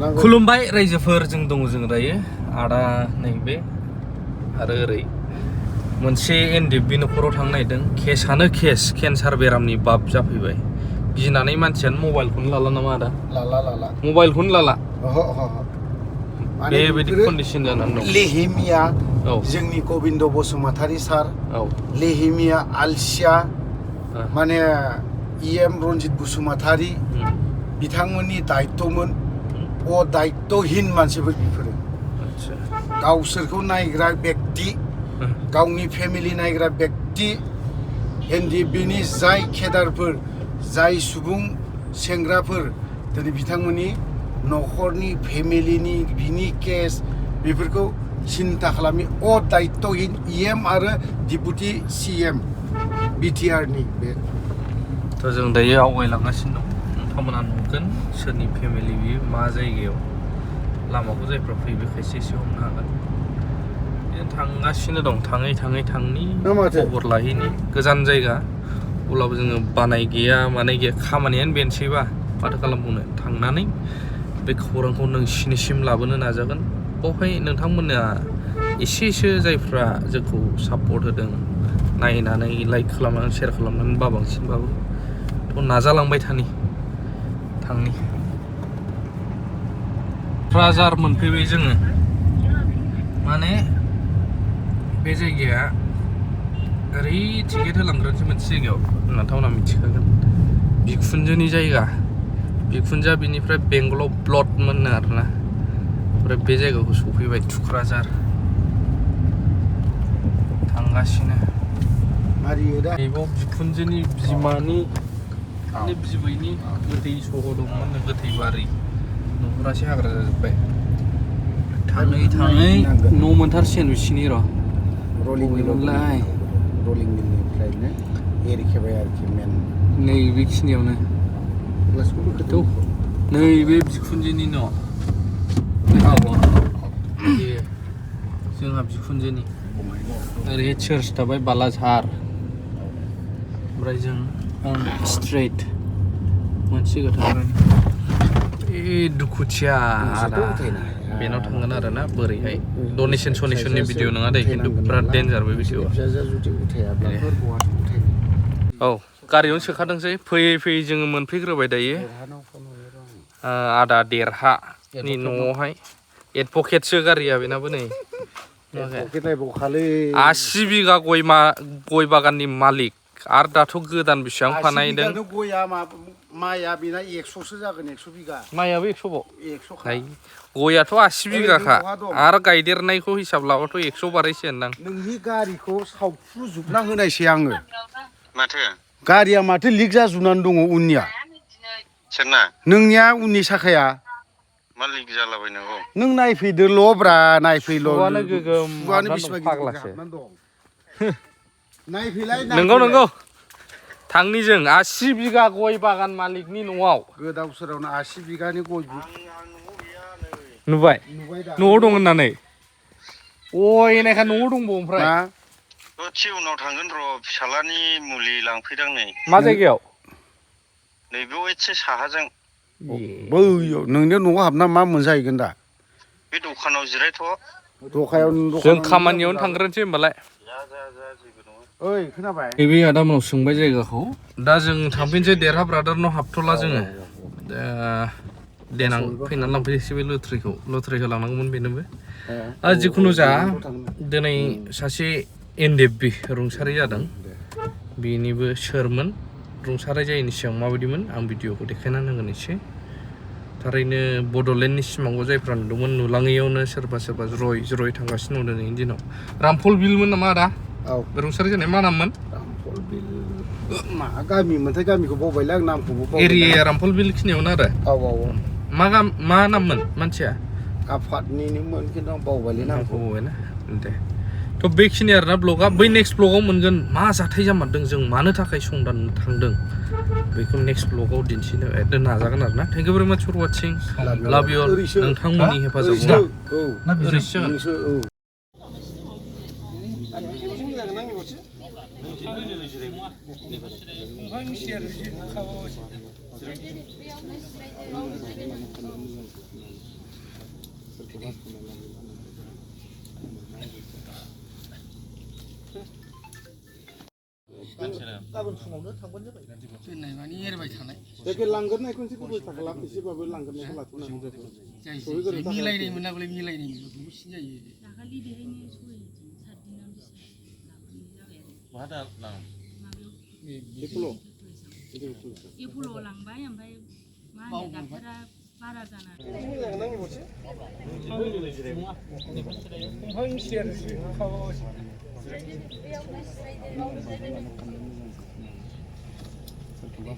खुलुमबाय रायजोफोर जों दङ जों दायो आदा नैबे आरो ओरै मोनसे एनडिएफबि न'खराव थांनो नागिरदों केसआनो केस केन्सार बेरामनि बाब जाफैबाय गिनानै मानसियानो मबाइलखौनो लाला नामा आदा लाला मबाइलखौनो लाला माने बेबायदि कन्डिसन जानानै दं लेहिमिया जोंनि गबिन्द बसुमतारी सार लेहिमिया आलसिया माने इएम रन्जित बसुमतारी बिथांमोननि दायित्वमोन दायित्वहीन मानसिफोर बिफोरो गावसोरखौ नायग्रा व्यक्ति गावनि फेमिलि नायग्रा व्यक्ति एनडिएफबिनि जाय केडारफोर जाय सुबुं सेंग्राफोर दिनै बिथांमोननि न'खरनि फेमिलिनि बिनि केस बेफोरखौ सिन्था खालामि दायित्वहीन इएम आरो डिपुटि सिएम बिटिआरनि बे थ' जों दायो आवगायलांगासिनो दं नोंथांमोना नुगोन सोरनि फेमिलि बियो मा जायगायाव लामाखौ जायफ्रा फैयो बे खायसे एसे हमनो हागोन थांगासिनो दं थाङै थांनि खबर लाहैनि गोजान जायगा अब्लाबो जोङो बानाय गैया मानाय गैया खामानियानो बेनोसैबा माथो खालामबावनो थांनानै बे खौरांखौ नोंसिनिसिम लाबोनो नाजागोन बेवहाय नोंथांमोना एसेसो जायफ्रा जोंखौ सापर्ट होदों नायनानै लाइक खालामनानै शेयार खालामनानै बांसिनबाबो थ' नाजालांबाय थांनि क'क्राझार मोनफैबाय जोङो माने बे जायगाया ओरै टिकेट होलांग्रासो मोनसे जायगायाव नोंथांमोना मिथिखागोन बिखुनजोनि जायगा बिखुनजोआ बिनिफ्राय बेंगलाव ब्लड मोनो आरोना ओमफ्राय बे जायगाखौ सफैबाय थुक्राझार थांगासिनो बेयाव बिखुनजोनि बिमानि बिबैनि गोथै सह दंमोन गोथै बारि न'खरासो हाग्रा जाजोब्बाय थाङै न' मोनथारसिगोन बिसिनि रलिं मिलनिफ्रायनो एरखेबाय आरोखि मेन नै बेखिनियावनो नैबे बिखुनजोनि न' जोंहा बिखुनजोनि ओरै चार्च थाबाय बालाझार ओमफ्राय जों स्ट्रेट मोनसे गोथां दुखुथिया बेनाव थांगोन आरो ना बोरैहाय डनेसन सनेसननि भिडिअ नङा दे खिन्थु बिराद डेन्जार बे भिडिअआ औ गारियावनो सोखादोंसै फैयै जोङो मोनफैग्रोबाय दायो आदा देरहानि न'आवहाय एडभकेटसो गारिया बेनाबो नै 80 बिगा गय बागाननि मालिक आरो दाथ' गोदान बेसेबां फानायदों माइया बेना 100सो जागोन 100 बिगा माइयाबो 100 गयाथ' 80 बिगाखा आरो गायदेरनायखौ हिसाब लाबाथ' 100 बारैसो होनदां नोंनि गारिखौ सावफ्रुजोबना होनायसै आङो माथो गारिया माथो लिक जाजोबनानै दङ उननिया सोरना नोंनिया उननि साखाया मा लिक जालाबायनांगौ नों नायफैदोल' ब्रा नायफैल' सुवानो गोगोम सुवानो बेसेबां गिदिर दं नायफैलाय नंगौ थांनि जों 80 बिगा गय बागान मालिकनि न'आव गोदाव सोरावनो 80 बिगानि गय नुबाय न'आव दं होननानै नायखा न'आव दंबावो ओमफ्राय दसे उनाव थांगोन र' फिसालानि मुलि लांफैदां नै मा जायगायाव नैबेयाव एसे साहाजों बैयाव नोंनि न'आव हाबना मा मोनजाहैगोन दा बे दखानाव जिरायथ' जों खामानियावनो थांग्रोनोसै होमबालाय ओइ खोनाबाय नैबे आदामोनाव सोंबाय जायगाखौ दा जों थांफिनसै देरहा ब्रादारनाव हाबथ'ला जोङो देनां फैनानै लांफैनोसै बे लथारिखौ लांनांगौमोन बेनोबो जिखुनु जा दिनै सासे एनडिएफबि रुंसारि जादों बेनिबो सोरमोन रुंसारि जायैनि सिगां माबायदिमोन आं भिडिअखौ देखायनानै होगोन एसे थारैनो बड'लेण्डनि सिमांखौ जायफ्रा नुदोंमोन नुलाङैयावनो सोरबा ज्रय थांगासिनो दं दिनैनि दिनाव रामफल बिलमोन नामा आदा रुंसारि जानाय मा नाममोन रामफल बिल मा गामिमोनथाय गामिखौ बावबायलै आं नामखौबो बावबाय एरियाया रामफल बिल खिनियावनो आरो मा नाममोन मानसिया आफादनिमोन खिन्थु आं बावबायलै नामखौ बावबायना दे थ' बेखिनि आरोना ब्लगआ बै नेक्स्ट ब्लगाव मोनगोन मा जाथाय जामारदों जों मानो थाखाय संदाननो थांदों बेखौ नेक्स्ट ब्लगाव दिन्थिनो एकदम नाजागोन आरोना थेंक इउ भेरि माच फर वाचिं लाभ इउ अल नोंथांमोननि हेफाजाबाव गाबोन फुङावनो थांबानो जाबाय दोननाय माने एरबाय थानाय जायखि लांगोरनायखौ एसे बेबस्था खालाम एसेबाबो लांगोरनायखौ लाथ'नांगौ जायो मिलायनाय मोनाब्लाय मिलायनाय दसेनो जायो दाखालि बेहायनो सहायजों 7 दिनाव लाबोनाय जाबाय आरो मा दा लां माबायाव एपल'आव लांबाय ओमफ्राय मा होनो डाक्टारा बारा जाना सोरखौबा